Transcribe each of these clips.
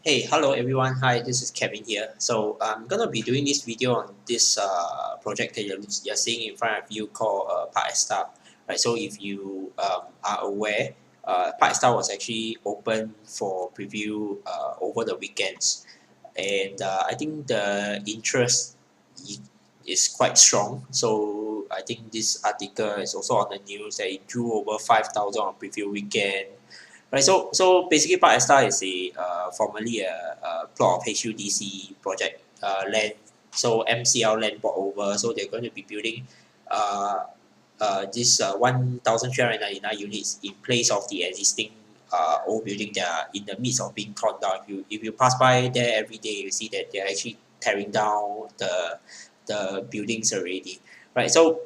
Hey, hello everyone. Hi, this is Kevin here. So I'm gonna be doing this video on this project that you're seeing in front of you called Parc Esta. Right. So if you are aware, Parc Esta was actually open for preview over the weekends, and I think the interest is quite strong. So I think this article is also on the news that it drew over 5,000 on preview weekend. Right, so basically, Parc Esta is formerly a plot of HUDC project land. So MCL land bought over. So they're going to be building uh, this 1,399 units in place of the existing old building that are in the midst of being torn down. If you pass by there every day, you see that they're actually tearing down the buildings already. Right, so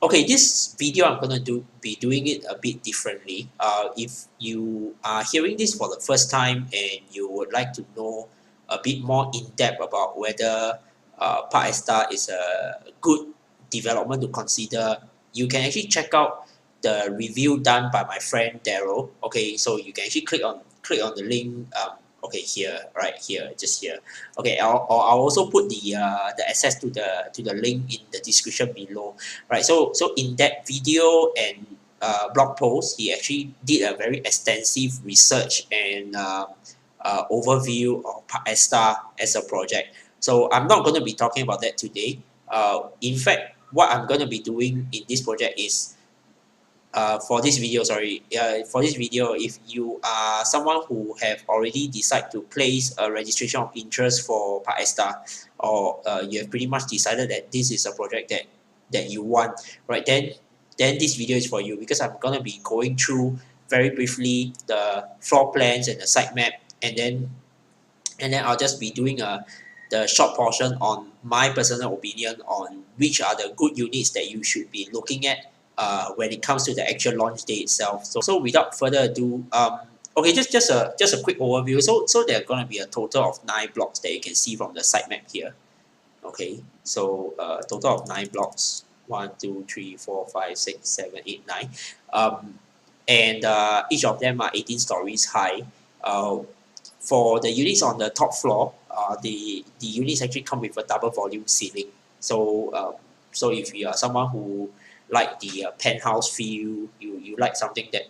okay, this video I'm gonna be doing it a bit differently. If you are hearing this for the first time and you would like to know a bit more in depth about whether Parc Esta is a good development to consider, you can actually check out the review done by my friend Daryl. Okay, so you can actually click on the link. Okay, here, right here, just here. Okay, I'll also put the access to the link in the description below. Right, so in that video and blog post, he actually did a very extensive research and overview of Parc Esta as a project. So I'm not going to be talking about that today. In fact, what I'm going to be doing in this project is for this video, for this video, if you are someone who have already decided to place a registration of interest for Parc Esta, or you have pretty much decided that this is a project that you want, right? Then this video is for you, because I'm gonna be going through very briefly the floor plans and the site map, and then I'll just be doing the short portion on my personal opinion on which are the good units that you should be looking at when it comes to the actual launch day itself. So without further ado, okay, just a quick overview. So there are going to be a total of 9 blocks that you can see from the site map here. Okay, so total of 9 blocks. 1, 2, 3, 4, 5, 6, 7, 8, 9. And each of them are 18 stories high. For the units on the top floor, the units actually come with a double volume ceiling. So if you are someone who like the penthouse feel, you like something that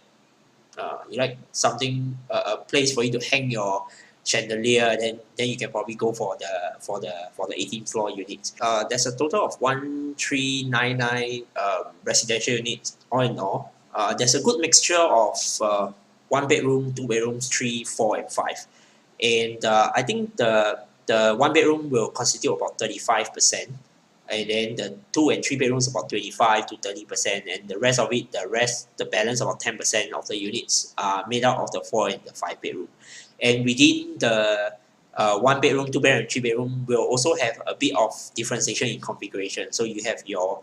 a place for you to hang your chandelier, then you can probably go for the 18th floor units. There's a total of 1,399 residential units all in all. There's a good mixture of 1 bedroom, 2 bedrooms, 3, 4, and 5. And I think the 1 bedroom will constitute about 35%, and then the 2 and 3 bedrooms about 25 to 30%, and the rest of it, the balance about 10% of the units are made out of the 4 and the 5 bedroom. And within the 1 bedroom, 2 bedroom, 3 bedroom will also have a bit of differentiation in configuration. So you have your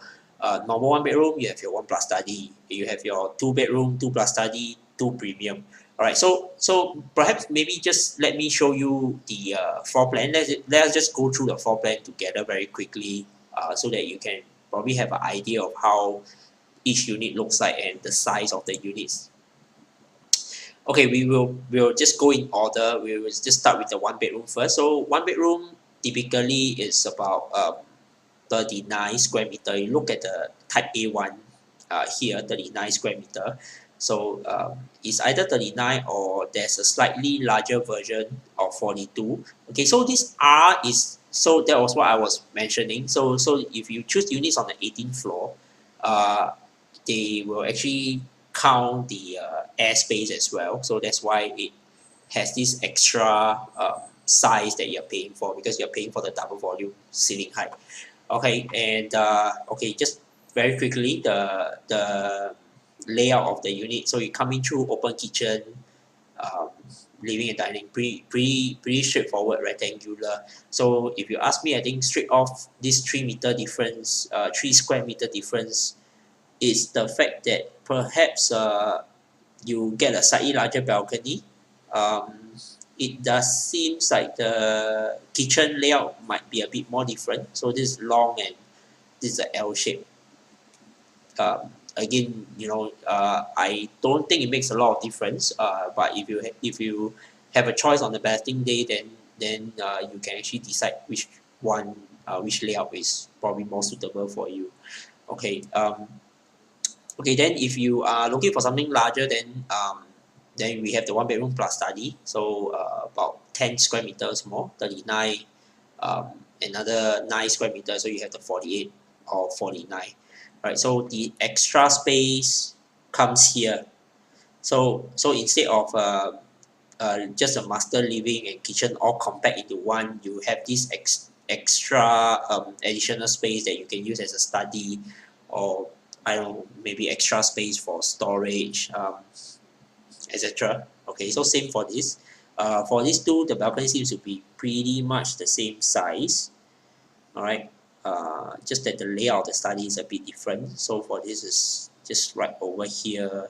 normal 1 bedroom, you have your 1 plus study, you have your 2 bedroom, 2 plus study, 2 premium. Alright, so perhaps maybe just let me show you the floor plan. Let's just go through the floor plan together very quickly, so that you can probably have an idea of how each unit looks like and the size of the units. Okay, we'll just go in order. We will just start with the 1 bedroom first. So 1 bedroom typically is about 39 square meter. You look at the type A1 here, 39 square meter. So it's either 39 or there's a slightly larger version of 42. Okay, so this R is, so that was what I was mentioning. So if you choose units on the 18th floor, they will actually count the airspace as well. So that's why it has this extra size that you're paying for, because you're paying for the double volume ceiling height. Okay, and okay, just very quickly, the layout of the unit. So you come in through open kitchen, living and dining, pretty straightforward, rectangular. So if you ask me, I think straight off this 3-meter difference, 3 square meter difference, is the fact that perhaps you get a slightly larger balcony. It does seems like the kitchen layout might be a bit more different. So this is long and this is an L shape. Again, I don't think it makes a lot of difference. But if you have a choice on the balloting day, then you can actually decide which one, which layout is probably more suitable for you. Okay. Okay. Then if you are looking for something larger, then we have the one bedroom plus study. So about 10 square meters more, 39. Another 9 square meters, so you have the 48 or 49. Right. So the extra space comes here. So instead of just a master living and kitchen all compact into one, you have this extra additional space that you can use as a study, or I don't know, maybe extra space for storage, etc. Okay, so same for this. For these two, the balcony seems to be pretty much the same size. All right, just that the layout of the study is a bit different. So for this is just right over here.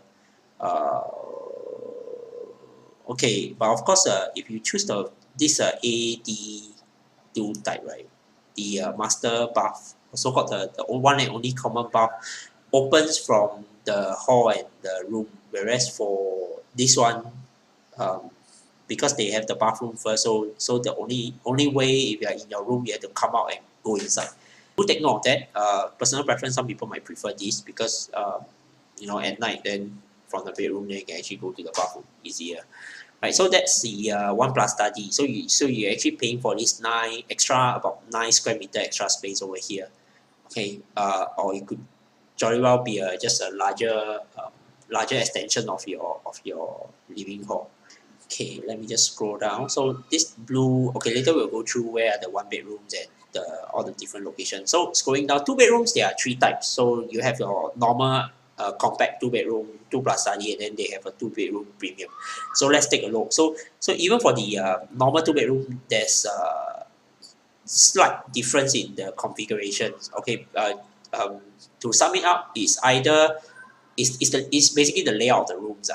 Okay, but of course, if you choose this AD2 type, right, the master bath, so called the one and only common bath, opens from the hall and the room, whereas for this one, because they have the bathroom first, so the only way, if you are in your room, you have to come out and go inside. Do take note of that. Personal preference, some people might prefer this because at night, then from the bedroom, then you can actually go to the bathroom easier. Right, so that's the one plus study. So you're actually paying for this about 9 square meter extra space over here. Okay, or it could jolly well be just a larger extension of your living hall. Okay, let me just scroll down. So this blue, okay, later we'll go through where are the one bedrooms and all the different locations. So scrolling down, 2 bedrooms, there are 3 types. So you have your normal compact 2 bedroom, 2 plus study, and then they have a 2 bedroom premium. So let's take a look. So even for the normal 2 bedroom, there's a slight difference in the configurations. Okay, to sum it up, is either it's basically the layout of the rooms.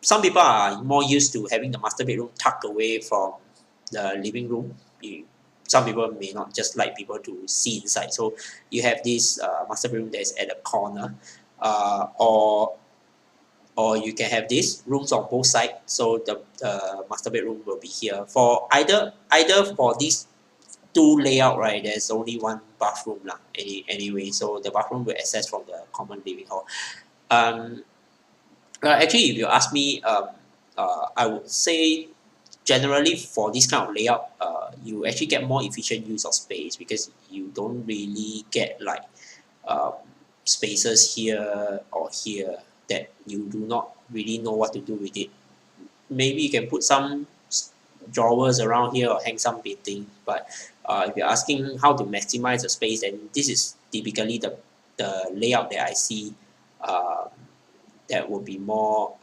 Some people are more used to having the master bedroom tucked away from the living room. Some people may not just like people to see inside. So you have this master bedroom that is at the corner, or you can have these rooms on both sides. So the master bedroom will be here. For either for these 2 layout, right, there's only 1 bathroom lah. Anyway, so the bathroom will access from the common living hall. Actually, if you ask me, I would say generally for this kind of layout, you actually get more efficient use of space because you don't really get like spaces here or here that you do not really know what to do with it. Maybe you can put some drawers around here or hang some painting, but if you're asking how to maximize the space, then this is typically the layout that I see that will be more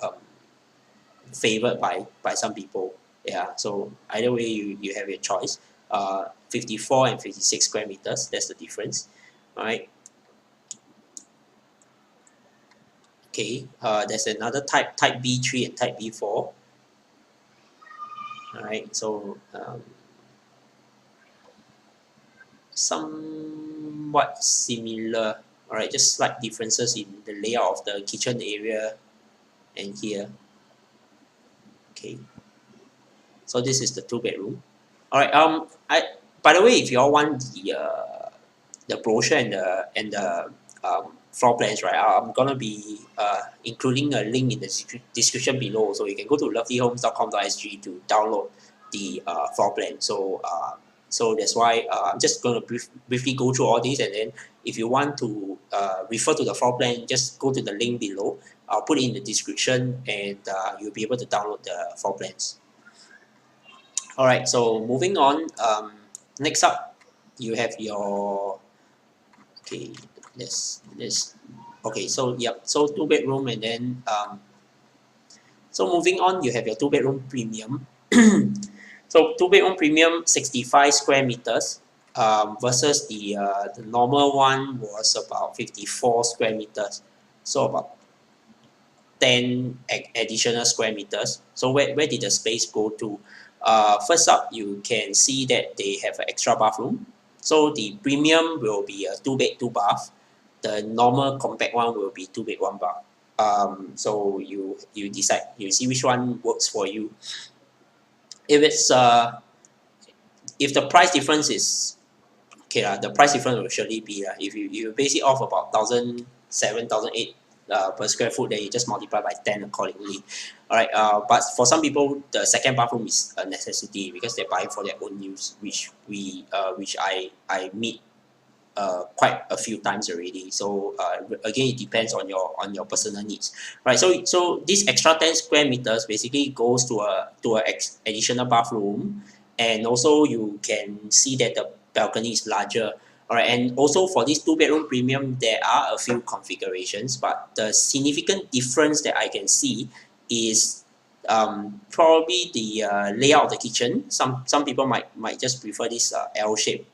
favored by some people. Yeah, so either way you have your choice. 54 and 56 square meters, that's the difference. All right. Okay, there's another type B3 and type B4. All right, so somewhat similar. All right, just slight differences in the layout of the kitchen area and here. Okay, so this is the 2 bedroom. All right. By the way, if you all want the brochure and the floor plans, right, I'm gonna be including a link in the description below, so you can go to lovelyhomes.com.sg to download the floor plan. So that's why I'm just going to briefly go through all these, and then if you want to refer to the floor plan, just go to the link below. I'll put it in the description, and you'll be able to download the floor plans. Alright, so moving on, next up, you have your, okay, okay, so yep, so 2 bedroom, and then, so moving on, you have your 2 bedroom premium. So 2 bedroom premium, 65 square meters, versus the normal one was about 54 square meters. So about 10 additional square meters. So where did the space go to? First up, you can see that they have an extra bathroom. So the premium will be a 2 bed 2 bath. The normal compact one will be 2 bed 1 bath. So you decide, you see which one works for you. If it's if the price difference is okay, the price difference will surely be if you base it off about 1,007, 1,008 per square foot, then you just multiply by 10 accordingly. Alright, but for some people, the second bathroom is a necessity because they're buying for their own use, which I meet quite a few times already. So again, it depends on your personal needs, right? So this extra 10 square meters basically goes to a additional bathroom, and also you can see that the balcony is larger. Alright, and also for this 2-bedroom premium, there are a few configurations, but the significant difference that I can see is probably the layout of the kitchen. Some people might just prefer this L shape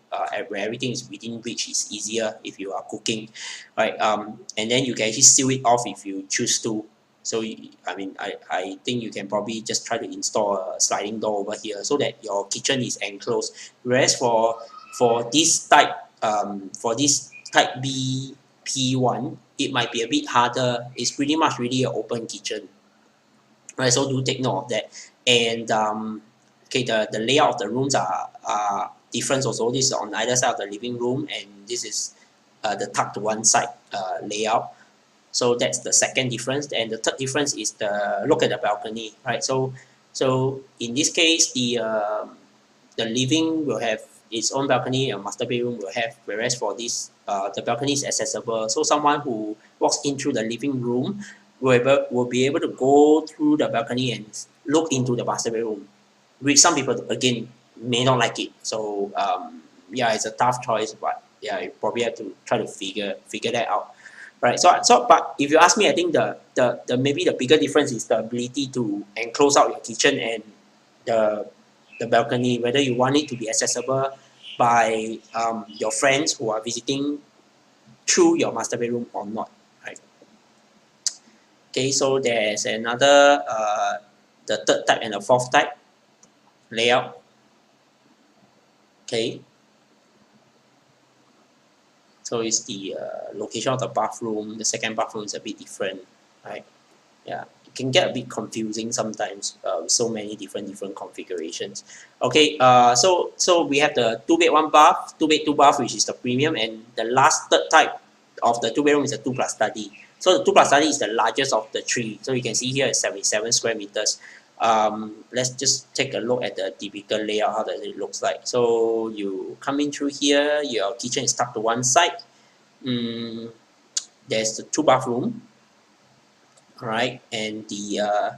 where everything is within reach. Is easier if you are cooking, right? And then you can actually seal it off if you choose to. So I mean, I think you can probably just try to install a sliding door over here so that your kitchen is enclosed. Whereas for this type type B P1, it might be a bit harder. It's pretty much really an open kitchen. Right, so do take note of that. And okay, the layout of the rooms are different also. This is on either side of the living room, and this is the tucked to one side layout. So that's the second difference. And the third difference is the look at the balcony, right? So in this case, the living will have its own balcony, and master bedroom will have. Whereas for this, the balcony is accessible. So someone who walks in through the living room will be able to go through the balcony and look into the master bedroom, which some people again may not like it. So yeah, it's a tough choice, but yeah, you probably have to try to figure that out, right? So but if you ask me, I think the maybe the bigger difference is the ability to enclose out your kitchen and the balcony, whether you want it to be accessible by your friends who are visiting through your master bedroom or not, right? Okay, so there's another the third type and the fourth type layout. Okay, so it's the location of the bathroom. The second bathroom is a bit different, right? Yeah, it can get a bit confusing sometimes with so many different configurations. Okay, so we have the 2-bed 1-bath, 2-bed 2-bath, which is the premium, and the last third type of the 2-bedroom is a 2+ study. So the 2+ study is the largest of the three. So you can see here it's 77 square meters. Let's just take a look at the typical layout, how does it looks like. So you come in through here, your kitchen is tucked to one side. There's the 2-bathroom. Alright, and the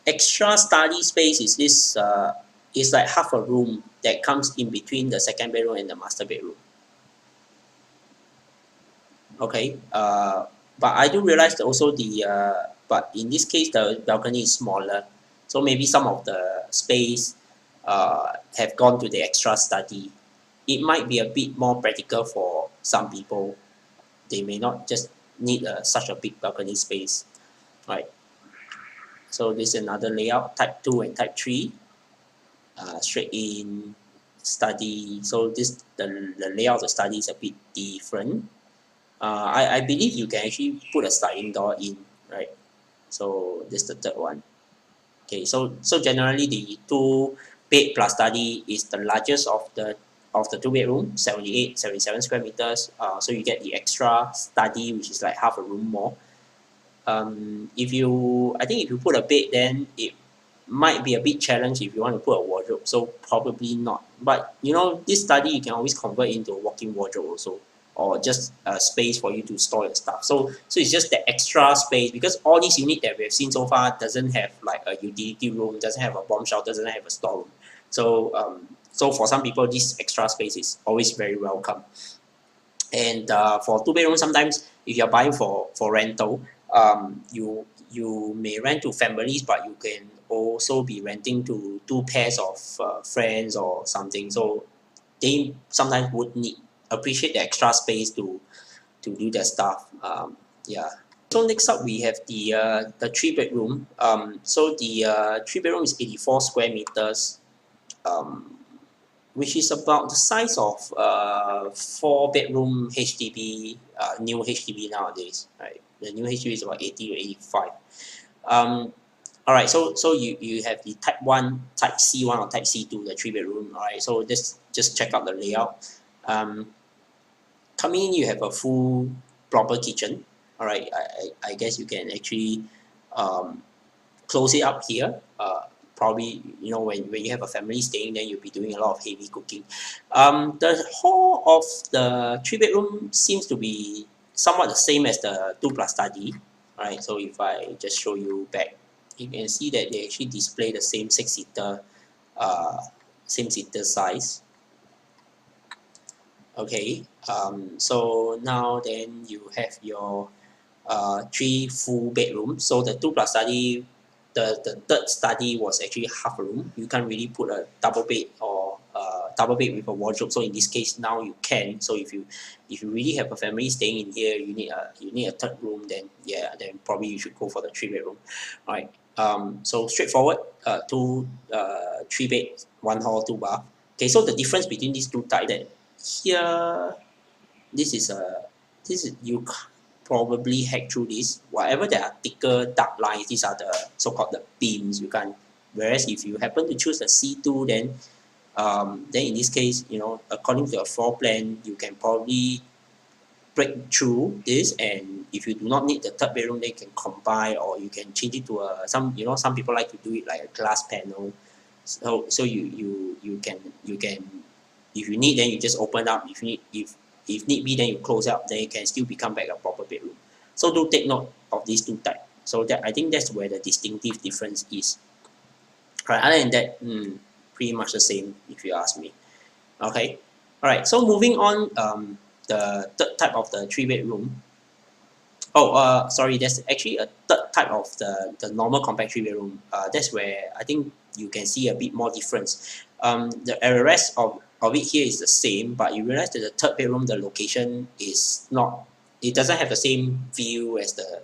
extra study space is this is like half a room that comes in between the second bedroom and the master bedroom. Okay, but I do realize that also but in this case the balcony is smaller, so maybe some of the space have gone to the extra study. It might be a bit more practical for some people. They may not just need such a big balcony space. Right, so this is another layout, type 2 and type 3, straight in study. So the layout of the study is a bit different. I believe you can actually put a sliding door in, right? So this is the third one. Okay, so generally the 2-bed plus study is the largest of the 2-bedroom, 78, 77 square meters. So you get the extra study, which is like half a room more. I think if you put a bed, then it might be a bit challenge if you want to put a wardrobe, so probably not. But you know, this study you can always convert into a walk-in wardrobe also, or just a space for you to store your stuff. So it's just the extra space, because all these units that we have seen so far doesn't have like a utility room, doesn't have a bomb shelter, doesn't have a storeroom. So for some people, this extra space is always very welcome. And for 2-bedroom, sometimes if you're buying for rental, you may rent to families, but you can also be renting to 2 pairs of friends or something. So they sometimes would appreciate the extra space to do their stuff. Yeah. So next up we have the 3-bedroom. So the 3-bedroom is 84 square meters. Which is about the size of 4-bedroom HDB, new HDB nowadays, right? The new HDB is about 80 to 85. Alright, so you have the type 1, type C1 or type C2, the 3 bedroom. Alright, so just check out the layout. Coming in, you have a full proper kitchen. Alright, I guess you can actually close it up here. Probably, you know, when you have a family staying, then you'll be doing a lot of heavy cooking. The hall of the 3 bedroom seems to be somewhat the same as the 2+ study. Alright, so if I just show you back, you can see that they actually display the same 6-seater size. Okay, so now then you have your 3 full bedrooms. So the 2+ study, the third study was actually half a room. You can't really put a double bed or double bed with a wardrobe. So in this case, now you can. So if you really have a family staying in here, you need a third room. Then yeah, then probably you should go for the 3 bedroom. All right. So straightforward. 3 bed, 1 hall, 2 bath. Okay. So the difference between these two types, that here, this is you probably hack through this. Whatever there are thicker dark lines, these are the so-called the beams. You can. Whereas if you happen to choose the C2, then in this case, you know, according to your floor plan, you can probably break through this, and if you do not need the third bedroom, they can combine, or you can change it to some people like to do it like a glass panel. So you can if you need, then you just open up. If need be, then you close up, then it can still become back a proper bedroom. So do take note of these two types. So that, I think that's where the distinctive difference is. Right, other than that, pretty much the same if you ask me. Okay, alright, so moving on, the third type of the 3 bedroom. Oh, sorry, there's actually a third type of the normal compact 3 bedroom. That's where I think you can see a bit more difference. The rest of it here is the same, but you realize that the third bedroom, the location is not. It doesn't have the same view as the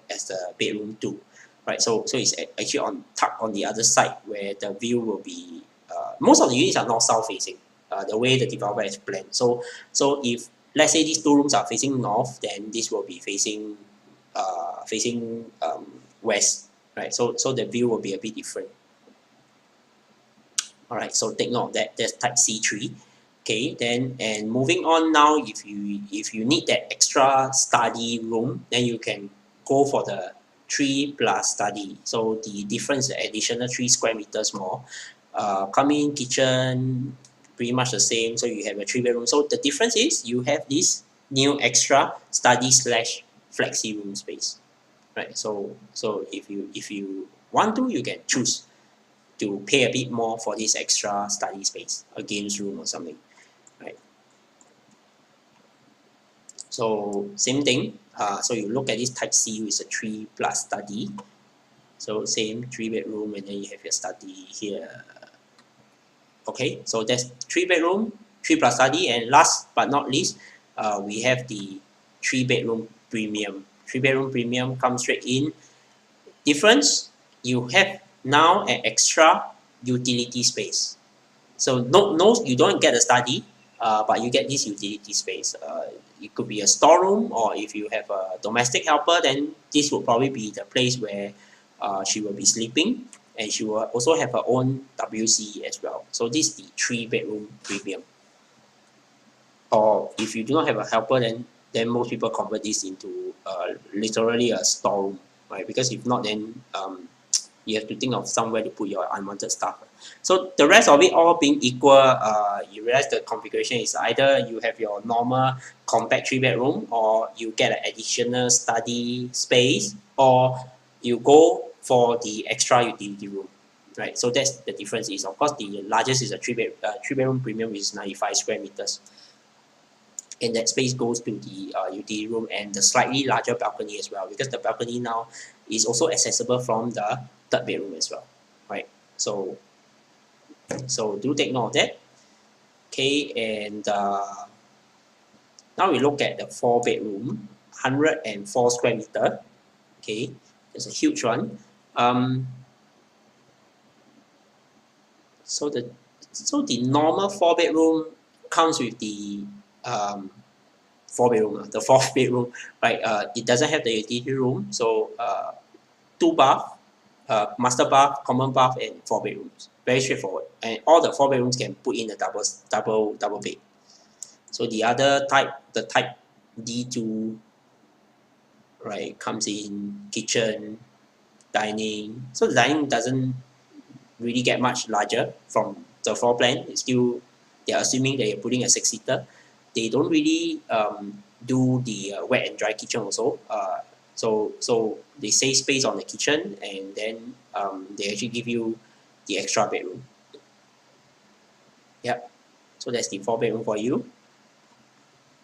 bedroom 2, right? So it's actually tucked on the other side, where the view will be. Most of the units are north south facing. The way the developer has planned. So if let's say these 2 rooms are facing north, then this will be facing west, right? So the view will be a bit different. All right, so take note of that. That's type C3. Okay, then and moving on now, if you need that extra study room, then you can go for the 3+ study. So the difference is additional 3 square meters more. Coming kitchen, pretty much the same. So you have a 3 bedroom. So the difference is you have this new extra study / flexi room space, right? So if you want to, you can choose to pay a bit more for this extra study space, a games room or something, right? So same thing. So you look at this type C, which is a 3+ study. So same 3 bedroom, and then you have your study here. Okay, so that's 3 bedroom, 3+ study, and last but not least, we have the 3 bedroom premium. 3 bedroom premium comes straight in. Difference, you have now an extra utility space. So no, you don't get a study, but you get this utility space. It could be a storeroom, or if you have a domestic helper, then this will probably be the place where she will be sleeping, and she will also have her own WC as well. So this is the 3 bedroom premium. Or if you do not have a helper, then most people convert this into literally a storeroom, right? Because if not, then you have to think of somewhere to put your unwanted stuff. So the rest of it all being equal, you realize the configuration is either you have your normal compact 3 bedroom, or you get an additional study space, or you go for the extra utility room, right? So that's the difference. Is of course the largest is a 3 bedroom premium, which is 95 square meters. And that space goes to the utility room and the slightly larger balcony as well, because the balcony now is also accessible from the third bedroom as well, right? So do take note of that. Okay, and now we look at the 4 bedroom, 104 square meter. Okay, it's a huge one. So the normal 4 bedroom comes with the 4 bedroom, the fourth bedroom, right? It doesn't have the utility room, so 2 bath, master bath, common bath, and 4 bedrooms. Very straightforward, and all the 4 bedrooms can put in a double bed. So the other type, the type D2, right, comes in kitchen, dining. So the dining doesn't really get much larger from the floor plan. It's still, they're assuming that you're putting a 6-seater. They don't really do the wet and dry kitchen also. So they save space on the kitchen, and then they actually give you the extra bedroom. Yep. So that's the 4 bedroom for you.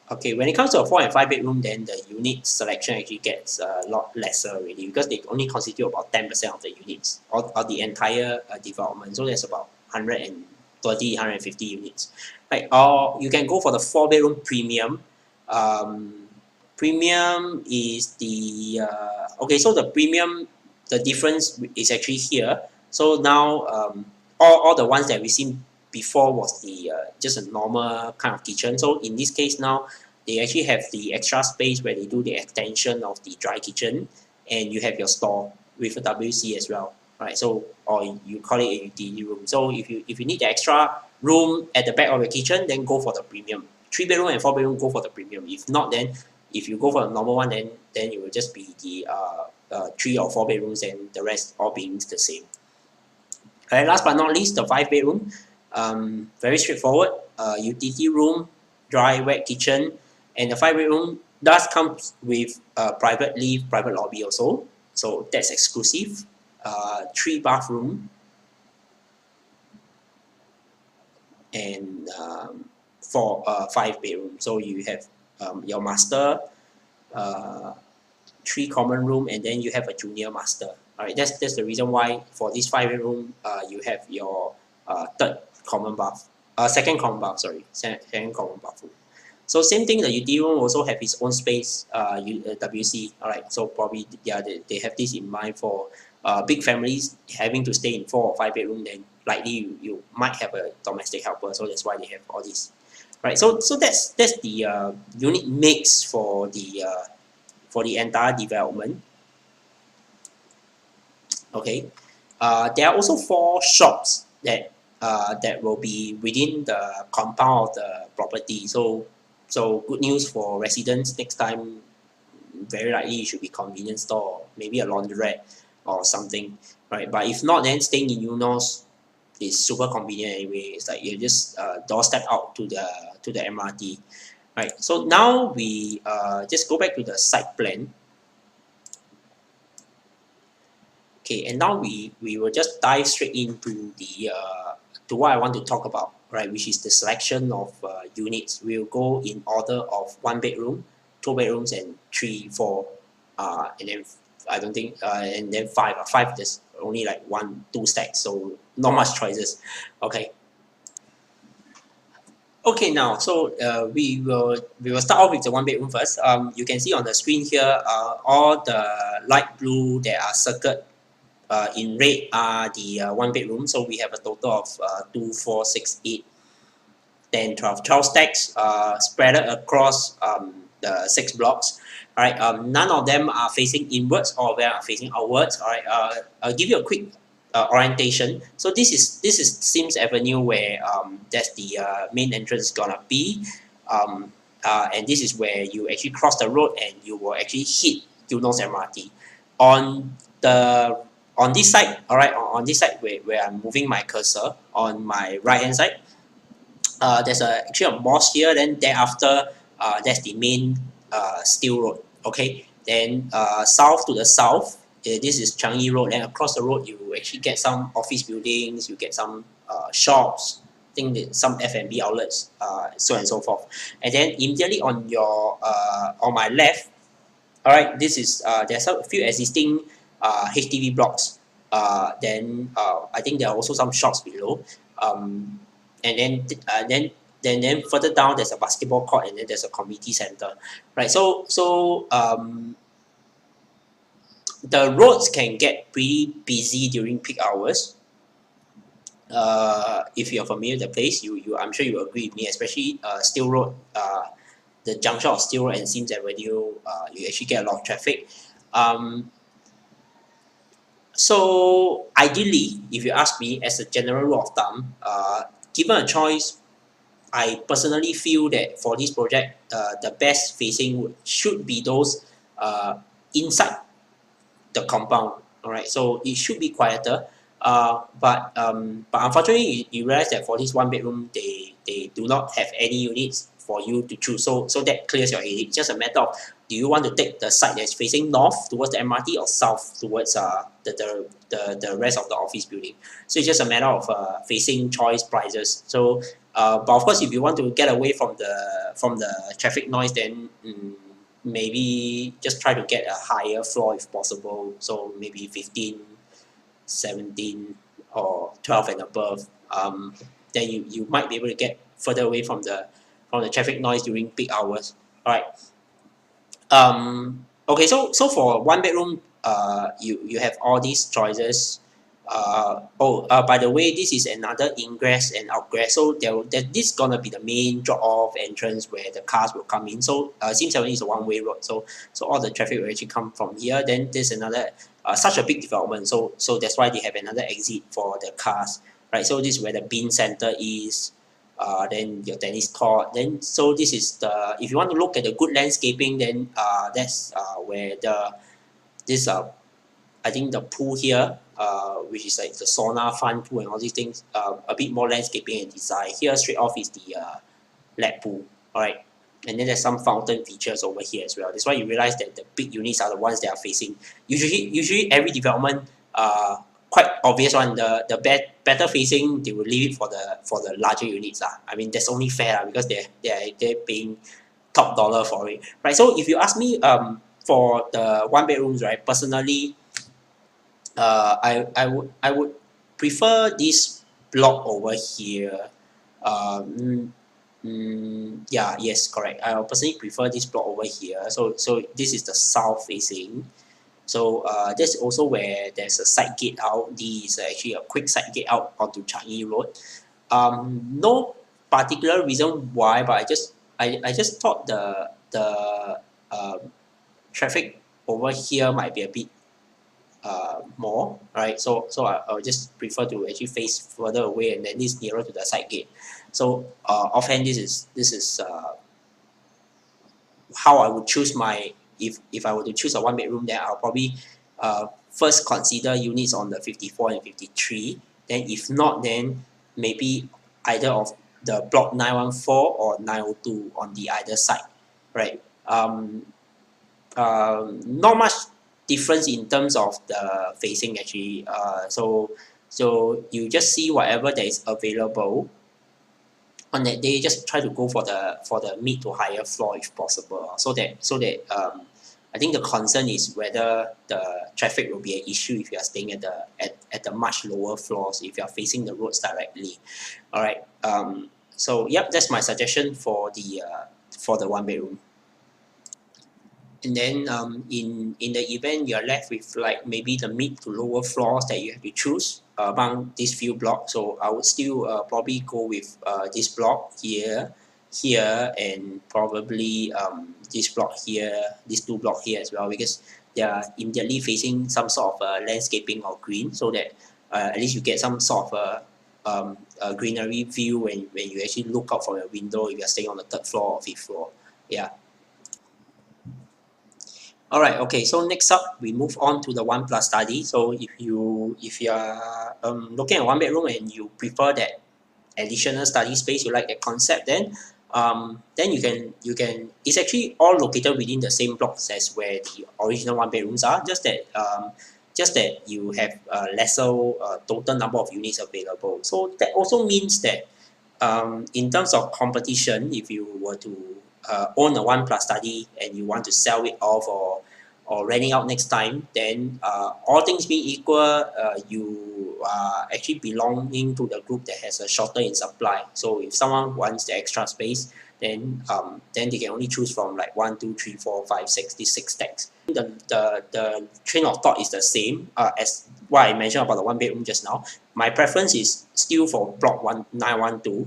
Okay, when it comes to a 4 and 5 bedroom, then the unit selection actually gets a lot lesser already, because they only constitute about 10% of the units or the entire development. So there's about 130, 150 units. Right, or you can go for the 4 bedroom premium. Premium is the okay. So the premium, the difference is actually here. So now all the ones that we seen before was the just a normal kind of kitchen. So in this case now, they actually have the extra space where they do the extension of the dry kitchen, and you have your store with a WC as well, right? So, or you call it a utility room. So if you need the extra room at the back of your kitchen, then go for the premium. 3 bedroom and 4 bedroom, go for the premium. If not, then if you go for the normal one, then it will just be the 3 or 4 bedrooms, and the rest all being the same. Alright, last but not least, the 5 bedroom. Very straightforward. Utility room, dry, wet kitchen, and the 5 bedroom does come with private lift, private lobby also. So that's exclusive. 3 bathroom, and for 5 bedroom. So you have your master, 3 common room, and then you have a junior master. Alright, that's the reason why for this 5 bedroom you have your third common bath, second common bath, sorry, second common bathroom. So same thing, the utility room also have its own space, WC. Alright, so probably yeah, they have this in mind for big families having to stay in 4 or 5 bedroom. Then likely you might have a domestic helper, so that's why they have all this. Right, so that's the unit mix for the entire development. Okay, there are also 4 shops that will be within the compound of the property. So good news for residents. Next time, very likely it should be convenience store, maybe a laundrette or something, right? But if not, then staying in Eunos is super convenient anyway. It's like you just doorstep out to the MRT, right? So now we just go back to the site plan. Okay, and now we will just dive straight into the to what I want to talk about, right? Which is the selection of units. We'll go in order of 1 bedroom, 2 bedrooms, and 3, 4, and then I don't think and then 5. 5 there's only like 1, 2 stacks, so not much choices. Okay. Okay, now so we will start off with the 1 bedroom first. You can see on the screen here, all the light blue that are circled in red are the 1 bedroom. So we have a total of 2, 4, 6, 8, 10, 12, 12 stacks spread across the 6 blocks. Alright, none of them are facing inwards, all of them are facing outwards. Alright, I'll give you a quick orientation. So this is Sims Avenue, where that's the main entrance gonna be, and this is where you actually cross the road and you will actually hit Eunos MRT. On this side, alright, on this side where I'm moving my cursor, on my right hand side, there's actually a mosque here. Then thereafter, that's the main steel road. Okay, then south to the south, this is Changi Road. Then across the road, you actually get some office buildings, you get some shops, I think that some F&B outlets, so on and so forth. And then immediately on your on my left, alright, this is there's a few existing HDB blocks. Then I think there are also some shops below. And then further down, there's a basketball court, and then there's a community center, right? So the roads can get pretty busy during peak hours. If you're familiar with the place, I'm sure you agree with me, especially Steel Road. the junction of Steel Road and Sims Avenue, you actually get a lot of traffic. So ideally, if you ask me, as a general rule of thumb, given a choice, I personally feel that for this project, the best facing should be those inside the compound. Alright, so it should be quieter. But unfortunately, you realize that for this one bedroom, they do not have any units for you to choose. So that clears your headache. It's just a matter of, do you want to take the side that's facing north towards the MRT or south towards the rest of the office building. So it's just a matter of facing choice prices. So but of course, if you want to get away from the traffic noise, then maybe just try to get a higher floor if possible. So maybe 15, 17, or 12 and above. Then you might be able to get further away from the traffic noise during peak hours. Alright. Okay, so for one bedroom, you have all these choices. By the way, this is another ingress and outgress. So this is gonna be the main drop-off entrance where the cars will come in. So Sims Avenue is a one-way road. So all the traffic will actually come from here. Then there's another such a big development. So that's why they have another exit for the cars, right? So this is where the bin center is. Then your tennis court. Then so this is the, if you want to look at the good landscaping, then that's where this I think the pool here, which is like the sauna, fun pool and all these things, a bit more landscaping and design. Here straight off is the lap pool, alright. And then there's some fountain features over here as well. That's why you realize that the big units are the ones that are facing. Usually every development, quite obvious one. The better facing, they will leave it for the larger units. I mean that's only fair because they're paying top dollar for it, right? So if you ask me, for the one bedrooms, right, personally, I would prefer this block over here. Yes, correct. I would personally prefer this block over here. So this is the south facing. So that's also where there's a side gate out. This is actually a quick side gate out onto Changi Road. No particular reason why, but I just thought the traffic over here might be a bit more, right? So I would just prefer to actually face further away, and then this nearer to the side gate. So offhand, this is how I would choose my, if I were to choose a one bedroom, then I'll probably first consider units on the 54 and 53. Then if not, then maybe either of the block 914 or 902 on the either side, right? Not much difference in terms of the facing actually. So you just see whatever that is available on that day. Just try to go for the mid to higher floor if possible. So that I think the concern is whether the traffic will be an issue if you are staying at the much lower floors, if you are facing the roads directly. All right. So yep, that's my suggestion for the one bedroom. And then in the event you're left with like maybe the mid to lower floors that you have to choose among these few blocks, so I would still probably go with this block here, and probably this block here, these two blocks here as well, because they are immediately facing some sort of landscaping or green, so that at least you get some sort of a greenery view when you actually look out from your window if you're staying on the third floor or fifth floor. Yeah. Alright, okay, so next up we move on to the 1+ study. So if you are looking at one bedroom and you prefer that additional study space, you like that concept, then you can it's actually all located within the same blocks as where the original one bedrooms are, just that you have lesser total number of units available. So that also means that in terms of competition, if you were to own a 1+ study and you want to sell it off or renting out next time, then all things being equal, you are actually belonging to the group that has a shorter in supply. So if someone wants the extra space, then they can only choose from like 1, 2, 3, 4, 5, 6, these 6 stacks. The train of thought is the same as what I mentioned about the one bedroom just now. My preference is still for block 912.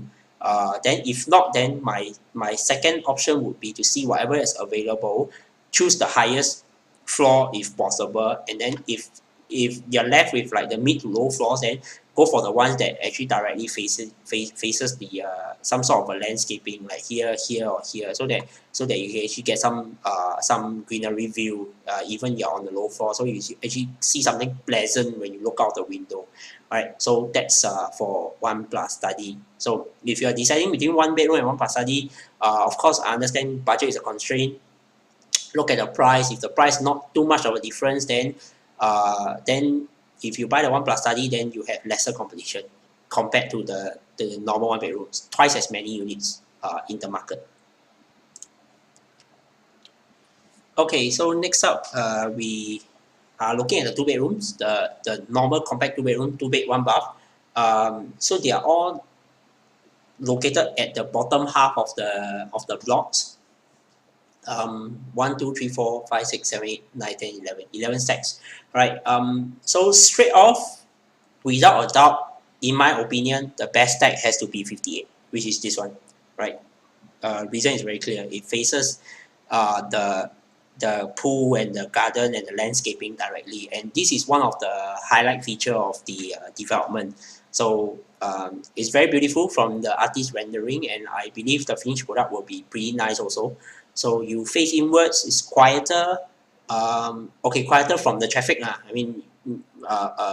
Then if not, then my second option would be to see whatever is available, choose the highest floor if possible, and then if you're left with like the mid to low floors, then go for the ones that actually directly faces the some sort of a landscaping, like here, here, or here, so that you can actually get some greenery view, even you're on the low floor, so you actually see something pleasant when you look out the window. Right, so that's for 1+ study. So if you're deciding between 1 bedroom and 1+ study, of course I understand budget is a constraint. Look at the price. If the price not too much of a difference, then if you buy the 1+ study, then you have lesser competition compared to the normal 1 bedrooms. Twice as many units in the market. Okay, so next up, we are looking at the 2 bedrooms, the normal compact 2 bedroom, 2 bed, 1 bath. So they are all located at the bottom half of the blocks. 1, 2, 3, 4, 5, 6, 7, 8, 9, 10, 11 stacks, right? So straight off, without a doubt, in my opinion, the best stack has to be 58, which is this one, right? Reason is very clear. It faces the pool and the garden and the landscaping directly, and this is one of the highlight feature of the development. So it's very beautiful from the artist rendering, and I believe the finished product will be pretty nice also. So you face inwards, it's quieter. Okay, quieter from the traffic lah. I mean,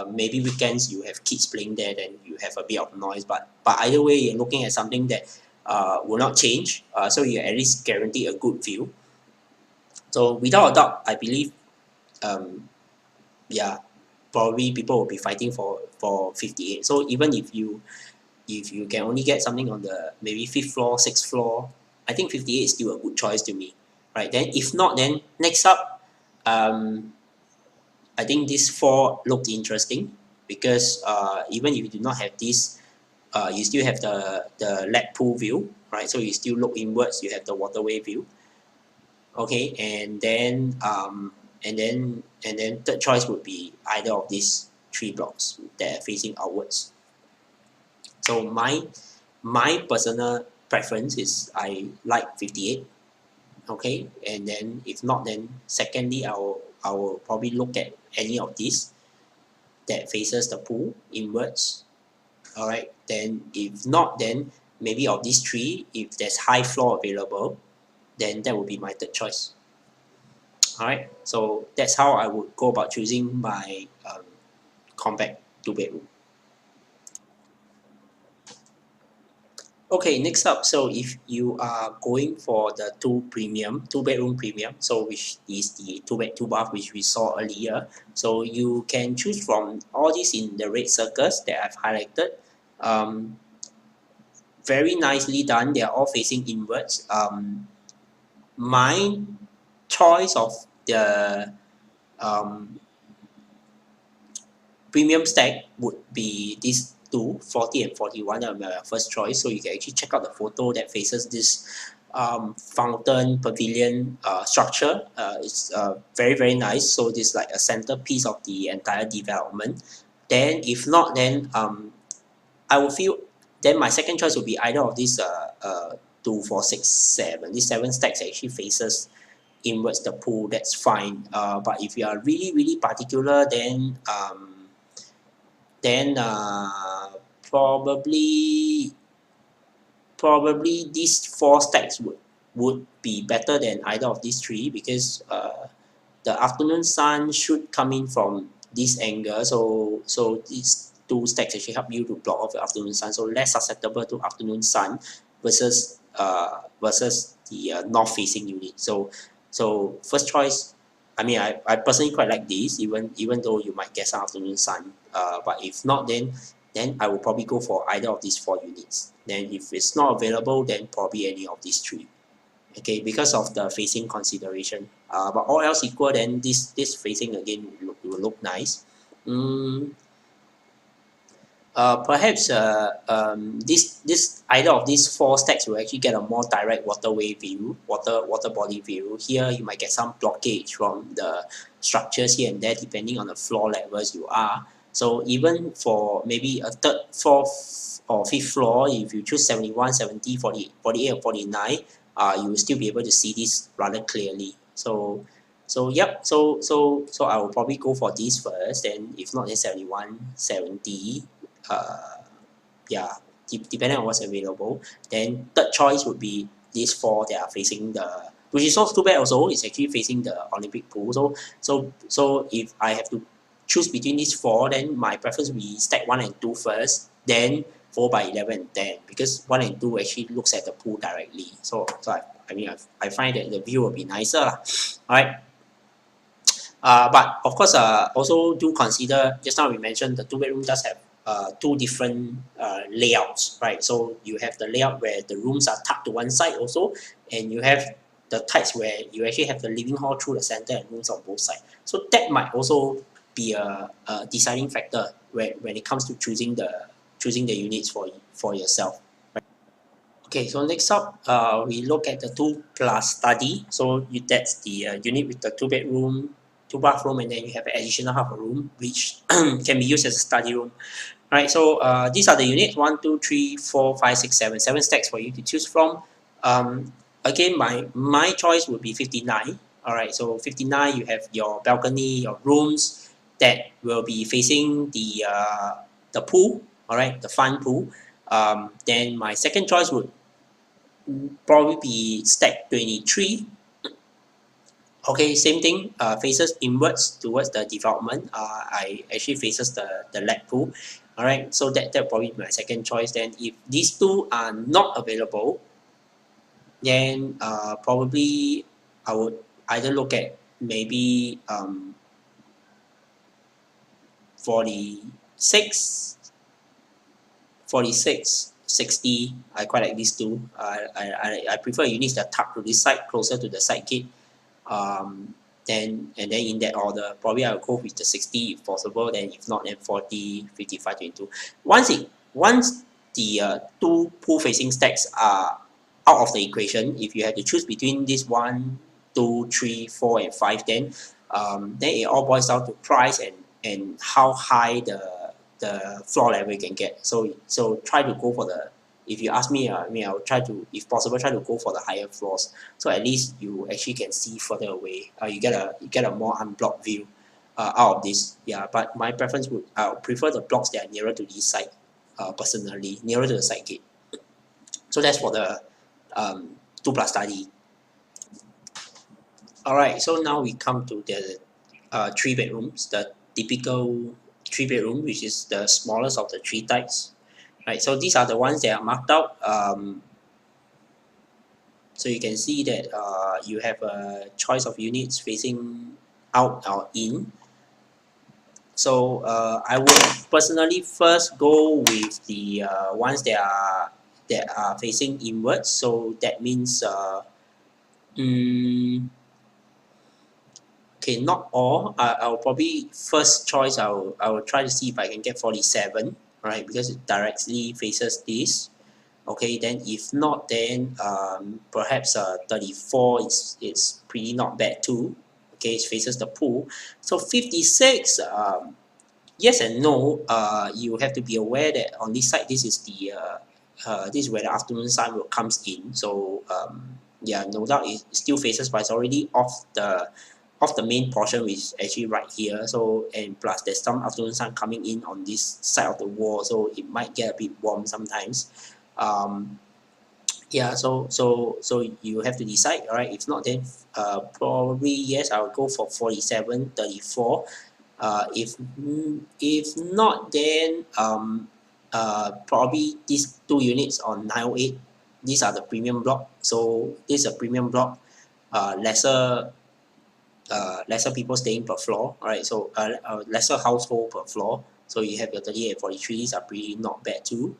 maybe weekends you have kids playing there, then you have a bit of noise. But either way, you're looking at something that will not change. So you at least guarantee a good view. So without a doubt, I believe, yeah, probably people will be fighting for 58. So even if you can only get something on the maybe 5th floor, 6th floor, I think 58 is still a good choice to me, right? Then if not, then next up, I think this 4 looked interesting because even if you do not have this, you still have the lap pool view, right? So you still look inwards, you have the waterway view. Okay, and then third choice would be either of these 3 blocks that are facing outwards. So my personal preference is I like 58. Okay, and then if not, then secondly I will probably look at any of these that faces the pool inwards. Alright, then if not, then maybe of these 3, if there's high floor available, then that would be my third choice. Alright, so that's how I would go about choosing my compact 2 bedroom. Okay, next up, so if you are going for the 2 bedroom premium, so which is the 2 bed 2 bath which we saw earlier, so you can choose from all these in the red circles that I've highlighted. Very nicely done. They are all facing inwards. My choice of the premium stack would be these 2, 40 and 41, are my first choice. So you can actually check out the photo that faces this fountain pavilion structure. It's very, very nice. So this is like a centerpiece of the entire development. Then if not, then I would feel, then my second choice would be either of these 2, 4, 6, 7. These 7 stacks actually faces inwards the pool. That's fine. But if you are really, really particular, then probably these 4 stacks would be better than either of these 3, because the afternoon sun should come in from this angle, so these 2 stacks actually help you to block off the afternoon sun, so less susceptible to afternoon sun versus the north facing unit. So first choice, I mean, I personally quite like this, even though you might get some afternoon sun. But if not, then I will probably go for either of these 4 units. Then if it's not available, then probably any of these 3. Okay, because of the facing consideration. But all else equal, then this facing again will look nice. Perhaps this either of these 4 stacks will actually get a more direct waterway view, water body view. Here you might get some blockage from the structures here and there depending on the floor levels you are. So even for maybe a 3rd, 4th or 5th floor, if you choose 71, 70, 40, 48 or 49, you will still be able to see this rather clearly. So yep, so I will probably go for this first, then if not then 71, 70, yeah, depending on what's available. Then third choice would be these four that are facing the, which is not too bad also, it's actually facing the Olympic pool. So if I have to choose between these four, then my preference will be stack 1 and 2 first, then 4 by 11 and 10, because 1 and 2 actually looks at the pool directly. So I find that the view will be nicer lah. Alright. But of course, also do consider, just now we mentioned the 2-bedroom does have two different layouts, right? So you have the layout where the rooms are tucked to one side also, and you have the types where you actually have the living hall through the center and rooms on both sides. So that might also be a deciding factor when it comes to choosing the units for yourself. Okay, so next up, we look at the 2+ study. So that's the unit with the 2-bedroom, 2-bathroom, and then you have an additional half a room, which can be used as a study room. Alright, so these are the units 1, 2, 3, 4, 5, 6, 7. 7 stacks for you to choose from. Again, my choice would be 59. Alright, so 59, you have your balcony, your rooms that will be facing the pool. Alright, the fun pool. Then my second choice would probably be stack 23. Okay, same thing, faces inwards towards the development. I actually faces the lap pool. Alright, so that probably be my second choice. Then if these two are not available, then probably I would either look at maybe 46, 46, 60. I quite like these two. I prefer units that tuck to this side, closer to the side gate. Then in that order, probably I'll go with the 60 if possible. Then if not, then 40, 55, 22. Once the two pool facing stacks are out of the equation, if you have to choose between this 1, 2, 3, 4, and 5, then it all boils down to price and how high the floor level you can get. So try to go for the, if you ask me, I will try to, if possible, try to go for the higher floors. So at least you actually can see further away. You get a more unblocked view out of this. Yeah, but my preference would, I would prefer the blocks that are nearer to this side, personally, nearer to the side gate. So that's for the 2+ study. Alright, so now we come to the 3 bedrooms, the typical 3-bedroom, which is the smallest of the 3 types. Right, so these are the ones that are marked out. So you can see that you have a choice of units facing out or in. So I would personally first go with the ones that are facing inwards. So that means okay, not all. I'll probably first choice. I will try to see if I can get 47. Right, because it directly faces this. Okay, then if not, then perhaps 34 is pretty not bad too. Okay, it faces the pool. So 56, yes and no. You have to be aware that on this side, this is this is where the afternoon sun will comes in. So yeah, no doubt it still faces, but it's already off the main portion, which is actually right here. So, and plus there's some afternoon sun coming in on this side of the wall, so it might get a bit warm sometimes. Yeah, so you have to decide. All right, if not, then probably yes, I will go for 47, 34. If not, then probably these 2 units on 908. These are the premium block. So this is a premium block, lesser people staying per floor. Alright, so lesser household per floor. So you have your 38 and 43. These are pretty not bad too.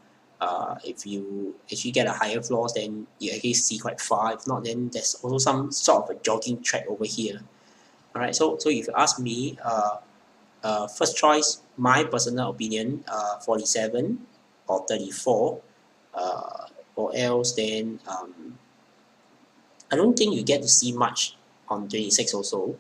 If you actually get a higher floors, then you actually see quite far. If not, then there's also some sort of a jogging track over here. Alright, so if you ask me, first choice, my personal opinion, 47 or 34, or else then I don't think you get to see much on 26 also.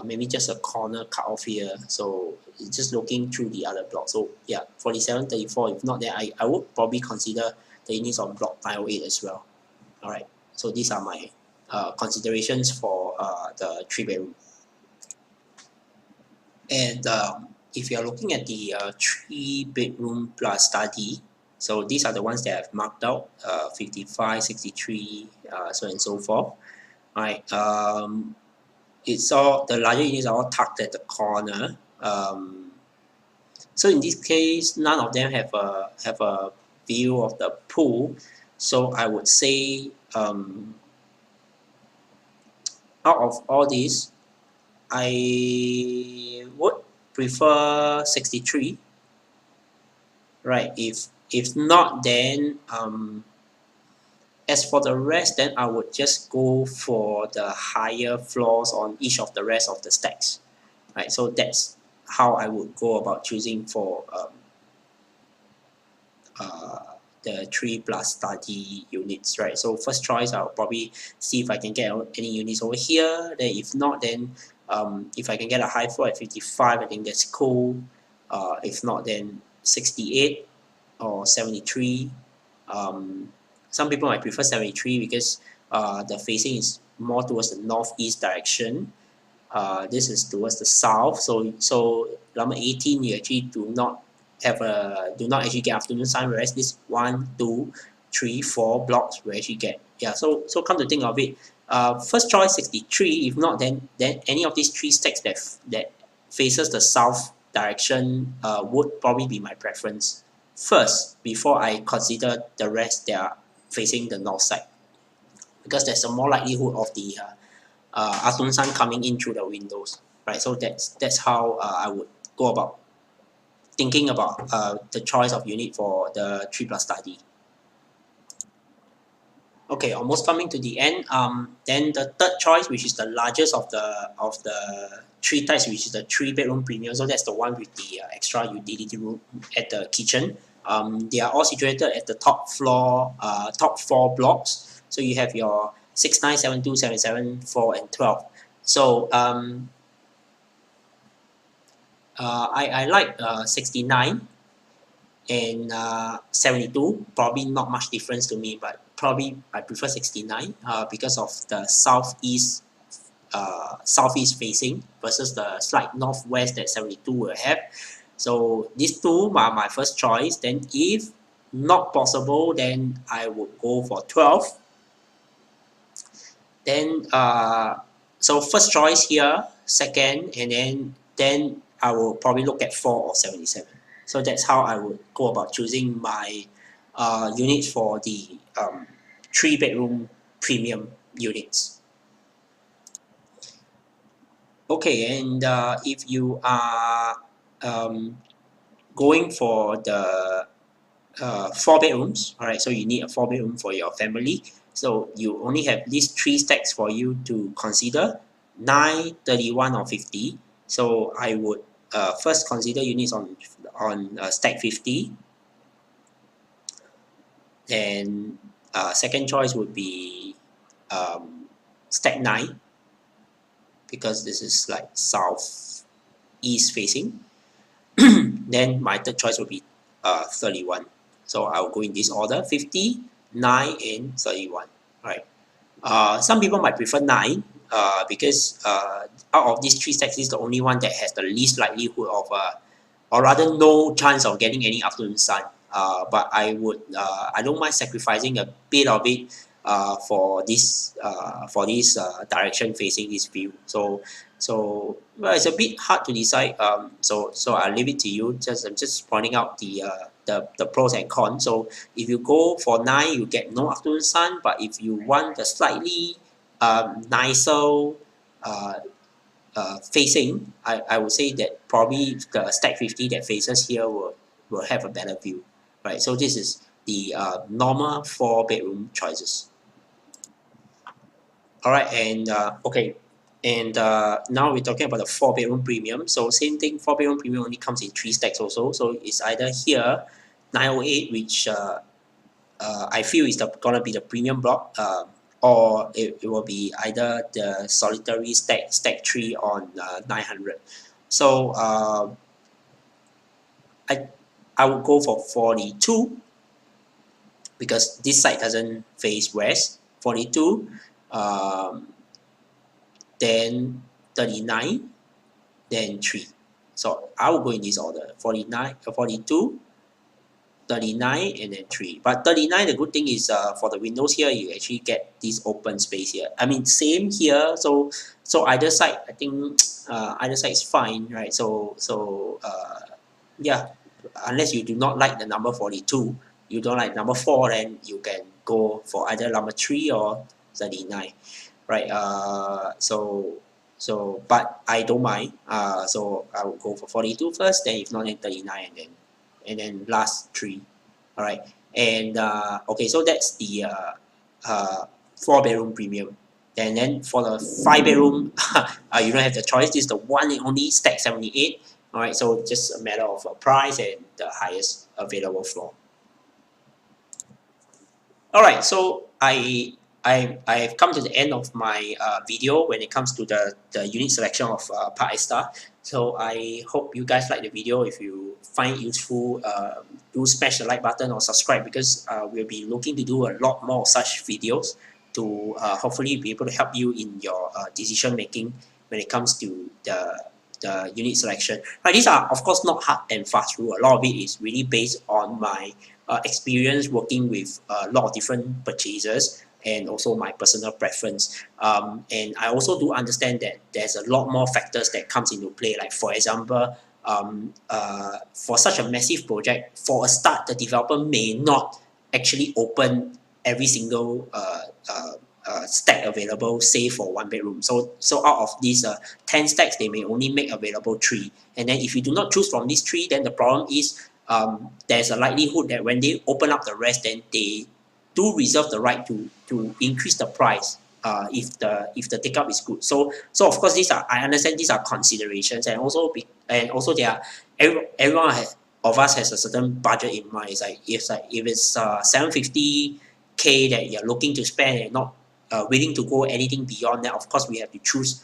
maybe just a corner cut off here. So it's just looking through the other block. So yeah, 47, 34. If not, then I would probably consider the units on block 908 as well. All right. So these are my considerations for the 3-bedroom. And if you are looking at the 3-bedroom plus study, so these are the ones that I've marked out, 55, 63, so and so forth. All right. It's all, the larger units are all tucked at the corner. So in this case, none of them have a view of the pool. So I would say out of all these, I would prefer 63. Right. If not, then as for the rest, then I would just go for the higher floors on each of the rest of the stacks. Right. So that's how I would go about choosing for the 3+ study units, right? So first choice, I'll probably see if I can get any units over here. Then if not, then if I can get a high floor at 55, I think that's cool. If not, then 68 or 73. Some people might prefer 73 because the facing is more towards the northeast direction. This is towards the south. So number 18, you actually do not actually get afternoon sun, whereas this 1, 2, 3, 4 blocks will actually get. Yeah. So come to think of it, first choice 63. If not, then any of these 3 stacks that faces the south direction would probably be my preference first before I consider the rest that are facing the north side, because there's a more likelihood of the afternoon sun coming in through the windows, right? So that's how I would go about thinking about the choice of unit for the 3+ study. Okay, almost coming to the end. Then the third choice, which is the largest of the 3 types, which is the 3-bedroom premium. So that's the one with the extra utility room at the kitchen. They are all situated at the top floor, top 4 blocks. So you have your 69, 72, 77, 4, and 12. So I like 69 and 72. Probably not much difference to me, but probably I prefer 69 because of the southeast facing versus the slight northwest that 72 will have. So these 2 are my first choice. Then if not possible, then I would go for 12. Then so first choice here, second, and then I will probably look at 4 or 77. So that's how I would go about choosing my units for the 3-bedroom premium units. Okay, and if you are going for the 4 bedrooms, all right, so you need a 4-bedroom for your family. So you only have these 3 stacks for you to consider, 9, 31, or 50. So I would first consider units on stack 50. And second choice would be stack 9, because this is like south east facing. Then my third choice would be 31. So I'll go in this order: 50, 9, and 31. Right. Some people might prefer 9 because out of these 3 stacks, this is the only one that has the least likelihood of, or rather no chance of getting any afternoon sun. But I don't mind sacrificing a bit of it for this direction facing this view. So well, it's a bit hard to decide. So I'll leave it to you. I'm just pointing out the pros and cons. So if you go for 9, you get no afternoon sun. But if you want a slightly nicer facing, I would say that probably the stack 50 that faces here will have a better view, right? So this is the normal 4-bedroom choices. All right, and okay, and now we're talking about the 4-bedroom premium. So same thing, 4-bedroom premium only comes in 3 stacks also. So it's either here 908, which I feel is gonna be the premium block. or it will be either the solitary stack 3 on 900. So I would go for 42 because this side doesn't face west. 42, then 39, then 3. So I will go in this order: 49, 42, 39, and then 3. But 39, the good thing is for the windows here, you actually get this open space here. I mean, same here. So either side, I think either side is fine, right? Yeah, unless you do not like the number 42, you don't like number 4, then you can go for either number 3 or 39, right? But I don't mind. So I will go for 42 first, then if not, then 39, and then last 3. All right. And okay, so that's the 4-bedroom premium. And then for the 5-bedroom, you don't have the choice. This is the one and only stack 78. All right, so just a matter of price and the highest available floor. All right, so I've come to the end of my video when it comes to the unit selection of Parc Esta. So I hope you guys like the video. If you find it useful, do smash the like button or subscribe, because we'll be looking to do a lot more such videos to hopefully be able to help you in your decision making when it comes to the unit selection. Right, these are of course not hard and fast rule. A lot of it is really based on my experience working with a lot of different purchasers, and also my personal preference. And I also do understand that there's a lot more factors that comes into play. Like for example, for such a massive project, for a start, the developer may not actually open every single stack available, say for 1-bedroom. So out of these 10 stacks, they may only make available 3. And then if you do not choose from these 3, then the problem is there's a likelihood that when they open up the rest, then they do reserve the right to increase the price if the take up is good. So of course I understand these are considerations, and also they are everyone of us has a certain budget in mind. It's like if it's 750K that you're looking to spend and not willing to go anything beyond that, of course we have to choose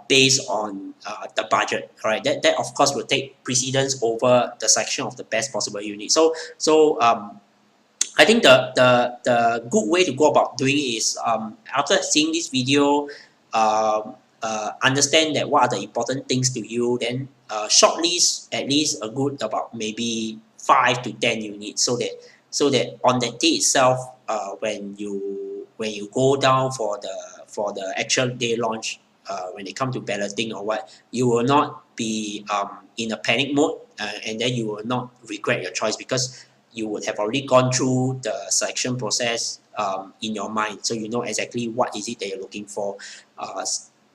based on the budget. Right, that of course will take precedence over the selection of the best possible unit. So I think the good way to go about doing it is after seeing this video, understand that what are the important things to you, then shortlist at least a good about maybe 5 to 10 units, so that on that day itself, when you go down for the actual day launch, when it comes to balloting or what, you will not be in a panic mode, and then you will not regret your choice, because you would have already gone through the selection process in your mind, so you know exactly what is it that you're looking for.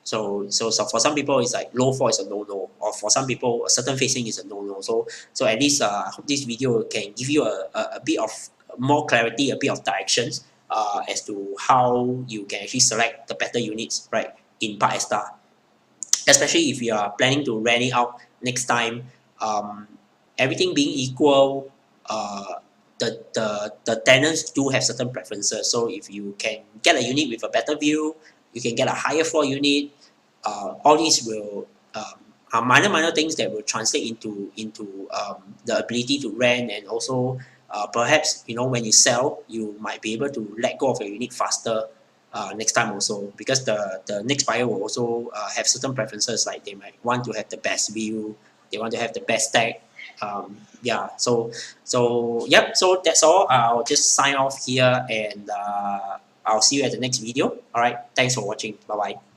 So for some people it's like low floor is a no-no, or for some people a certain facing is a no-no. So at least I hope this video can give you a bit of more clarity, a bit of directions as to how you can actually select the better units, right, in Parc Esta, especially if you are planning to rent it out next time. Everything being equal, the tenants do have certain preferences. So if you can get a unit with a better view, you can get a higher floor unit. All these will are minor things that will translate into the ability to rent, and also perhaps when you sell, you might be able to let go of your unit faster next time also, because the next buyer will also have certain preferences, like they might want to have the best view, they want to have the best stack. Yeah, so yep, so that's all. I'll just sign off here, and I'll see you at the next video. All right, thanks for watching. Bye bye.